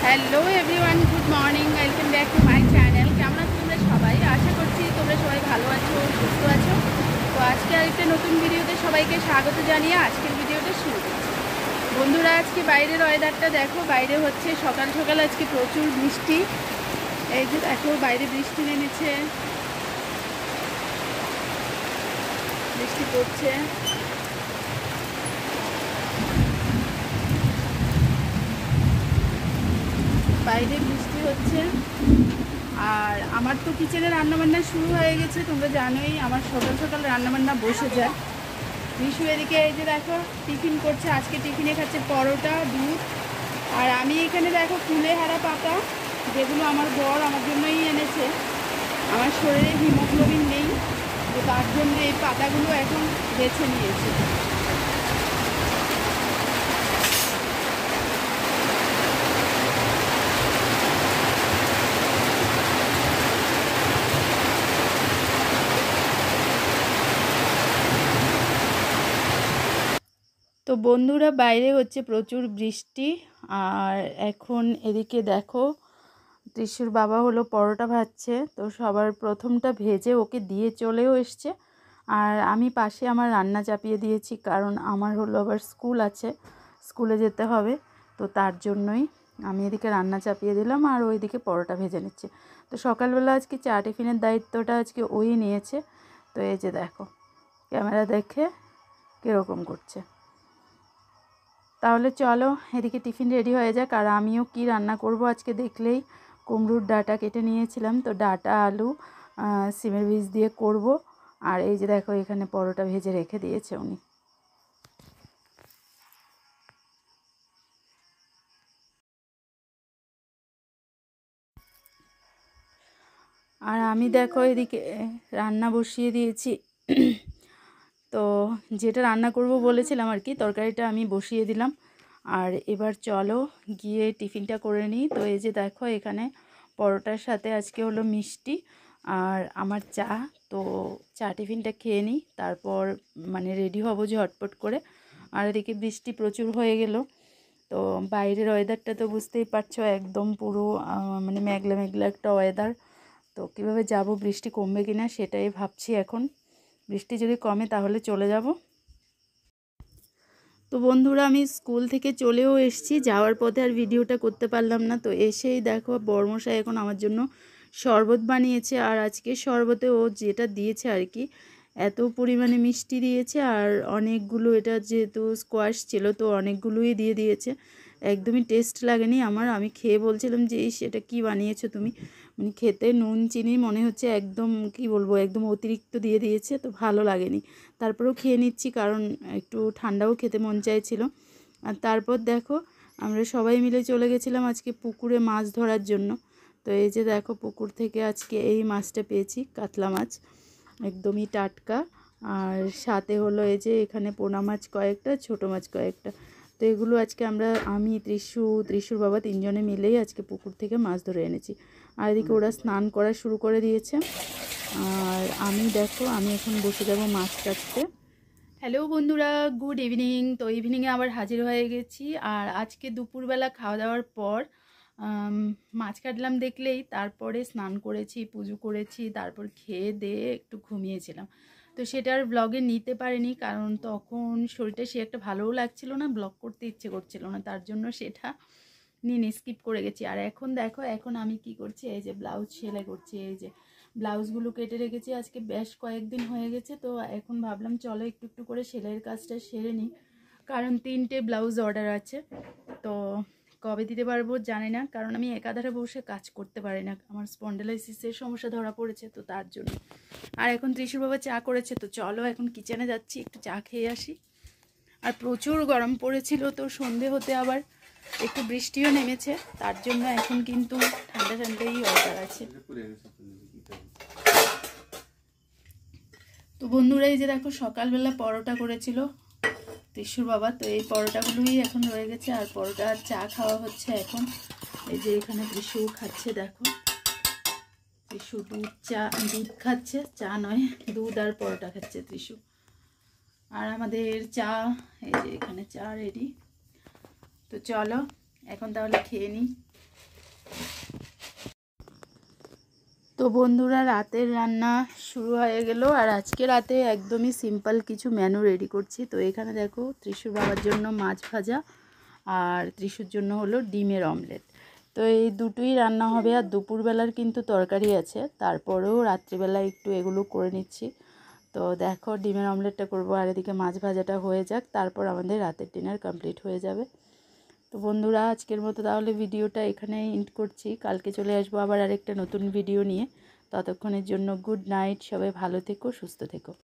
Hello everyone, good morning, welcome back to my channel. কেমন আছো তোমরা সবাই? আশা করছি তোমরা সবাই ভালো আছো, সুস্থ আছো। তো আজকে আরেকটা নতুন ভিডিওতে সবাইকে স্বাগত জানিয়ে আজকের ভিডিওটা শুরু করছি। বন্ধুরা, আজকে বাইরের ওয়েদারটা দেখো। বাইরে হচ্ছে সকাল সকাল আজকে প্রচুর বৃষ্টি। এই যে দেখো, বাইরে বৃষ্টি নেমেছে, বৃষ্টি পড়ছে। বাইরে বৃষ্টি হচ্ছে। আর আমার তো কিচেনে রান্নাবান্না শুরু হয়ে গেছে, তোমরা জানোই আমার সকাল সকাল রান্নাবান্না বসে যায়। বিশু এদিকে এই যে দেখো টিফিন করছে। আজকে টিফিনে খাচ্ছে পরোটা, দুধ। আর আমি এখানে দেখো কুলেহারা পাতা, যেগুলো আমার বর আমার জন্যই এনেছে। আমার শরীরে হিমোগ্লোবিন নেই, তো তার জন্য এই পাতাগুলো এখন বেছে নিয়েছি। তো বন্ধুরা, বাইরে হচ্ছে প্রচুর বৃষ্টি। আর এখন এদিকে দেখো ত্রিশুর বাবা হলো পরোটা ভাজছে। তো সবার প্রথমটা ভেজে ওকে দিয়ে চলেও এসছে। আর আমি পাশে আমার রান্না চাপিয়ে দিয়েছি, কারণ আমার হলো আবার স্কুল আছে, স্কুলে যেতে হবে। তো তার জন্যই আমি এদিকে রান্না চাপিয়ে দিলাম আর ওইদিকে পরোটা ভেজে নিচ্ছে। তো সকালবেলা আজকে চা টিফিনের দায়িত্বটা আজকে ওই নিয়েছে। তো এই যে দেখো ক্যামেরা দেখে কীরকম করছে। তাহলে চলো এদিকে টিফিন রেডি হয়ে যাক। আর আমিও কি রান্না করব আজকে দেখলেই, কুমড়োর ডাঁটা কেটে নিয়েছিলাম, তো ডাঁটা আলু সিমের বীজ দিয়ে করব। আর এই যে দেখো এখানে পরোটা ভেজে রেখে দিয়েছে উনি। আর আমি দেখো এদিকে রান্না বসিয়ে দিয়েছি। তো যেটা রান্না করব বলেছিলাম আর কি, তরকারিটা আমি বসিয়ে দিলাম। আর এবার চলো গিয়ে টিফিনটা করে নিই। তো এই যে দেখো এখানে পরোটার সাথে আজকে হলো মিষ্টি আর আমার চা। তো চা টিফিনটা খেয়ে নিই, তারপর মানে রেডি হব ঝটপট করে। আর এদিকে বৃষ্টি প্রচুর হয়ে গেল। তো বাইরের ওয়েদারটা তো বুঝতেই পারছো, একদম পুরো মানে মেঘলা মেঘলা একটা ওয়েদার। তো কীভাবে যাব, বৃষ্টি কমবে কি না সেটাই ভাবছি এখন। বৃষ্টি যদি কমে তাহলে চলে যাব। তো বন্ধুরা, আমি স্কুল থেকে চলেও এসেছি। যাওয়ার পথে আর ভিডিওটা করতে পারলাম না। তো এসেই দেখো বর্মশাই এখন আমার জন্য শরবত বানিয়েছে। আর আজকে শরবতে ও যেটা দিয়েছে আর কি, এত পরিমাণে মিষ্টি দিয়েছে। আর অনেকগুলো, এটা যেহেতু স্কোয়াশ ছিল তো অনেকগুলোই দিয়ে দিয়েছে। একদমই টেস্ট লাগেনি আমার। আমি খেয়ে বলছিলাম যে এটা কি বানিয়েছো তুমি, মানে খেতে নুন চিনি মনে হচ্ছে একদম, কি বলবো, একদম অতিরিক্ত দিয়ে দিয়েছে, তো ভালো লাগেনি। তারপরেও খেয়ে নিচ্ছি, কারণ একটু ঠান্ডাও খেতে মন চাইছিল। আর তারপর দেখো আমরা সবাই মিলে চলে গেছিলাম আজকে পুকুরে মাছ ধরার জন্য। তো এই যে দেখো পুকুর থেকে আজকে এই মাছটা পেয়েছি, কাতলা মাছ, একদমই টাটকা। আর সাথে হলো এই যে এখানে পোনা মাছ কয়েকটা, ছোটো মাছ কয়েকটা। তো এগুলো আজকে আমি ত্রিশুর বাবা তিনজনে মিলেই আজকে পুকুর থেকে মাছ ধরে এনেছি। আর এদিকে ওরা স্নান করা শুরু করে দিয়েছে। আর আমি দেখো আমি এখন বসে যাব মাছ কাটতে। হ্যালো বন্ধুরা, গুড ইভিনিং। তো ইভিনিংয়ে আবার হাজির হয়ে গেছি। আর আজকে দুপুরবেলা খাওয়া দাওয়ার পর মাছ কাটলাম দেখলেই, তারপরে স্নান করেছি, পুজো করেছি, তারপর খেয়ে দিয়ে একটু ঘুমিয়েছিলাম। তো সেটার ব্লগে নিতে পারিনি, কারণ তখন শরীরটা সে একটা ভালোও লাগছিল না, ব্লগ করতে ইচ্ছে করছিল না, তার জন্য সেটা নিয়ে স্কিপ করে গেছি। আর এখন দেখো এখন আমি কি করছি, এই যে ব্লাউজ সেলাই করছি। এই যে ব্লাউজগুলো কেটে রেখেছি আজকে বেশ কয়েকদিন হয়ে গেছে। তো এখন ভাবলাম চলো একটু একটু করে সেলাইয়ের কাজটা সেরে নিই, কারণ 3টে ব্লাউজ অর্ডার আছে। তো কবে দিতে পারবো জানি না, কারণ আমি একাধারে বসে কাজ করতে পারি না, আমার স্পন্ডালাইসিসের সমস্যা ধরা পড়েছে, তো তার জন্য। আর এখন ত্রিশুর বাবা চা করেছে, তো চলো এখন কিচেনে যাচ্ছি, একটু চা খেয়ে আসি। আর প্রচুর গরম পড়েছিল, তো সন্ধে হতে আবার একটু বৃষ্টিও নেমেছে, তার জন্য এখন কিন্তু ঠান্ডা ঠান্ডাই অর্ডার আছে। তো বন্ধুরা, এই যে দেখো সকালবেলা পরোটা করেছিল ত্রিশুর বাবা, তো এই পরোটাগুলোই এখন রয়ে গেছে। আর পরোটা আর চা খাওয়া হচ্ছে এখন। এই যে এখানে ত্রিশু খাচ্ছে, দেখো ত্রিশু দুধ খাচ্ছে, চা নয়, দুধ আর পরোটা খাচ্ছে ত্রিশু। আর আমাদের চা, এই যে এখানে চা রেডি। তো চলো এখন তাহলে খেয়ে নিই। তো বন্ধুরা, রাতের রান্না শুরু হয়ে গেল। আর আজকে রাতে একদমই সিম্পল কিছু মেনু রেডি করছি। তো এখানে দেখো, ত্রিশুর বাবার জন্য মাছ ভাজা আর ত্রিশুর জন্য হলো ডিমের অমলেট। তো এই দুটোই রান্না হবে। আর দুপুরবেলার কিন্তু তরকারি আছে, তারপরেও রাত্রিবেলা একটু এগুলো করে নিচ্ছি। তো দেখো, ডিমের অমলেটটা করবো আর এদিকে মাছ ভাজাটা হয়ে যাক, তারপর আমাদের রাতের ডিনার কমপ্লিট হয়ে যাবে। তো বন্ধুরা, আজকের মতো তাহলে ভিডিওটা এখানেই এন্ড করছি। কালকে চলে আসবো আবার আরেকটা নতুন ভিডিও নিয়ে। ততক্ষণের জন্য গুড নাইট, সবাই ভালো থেকো, সুস্থ থেকো।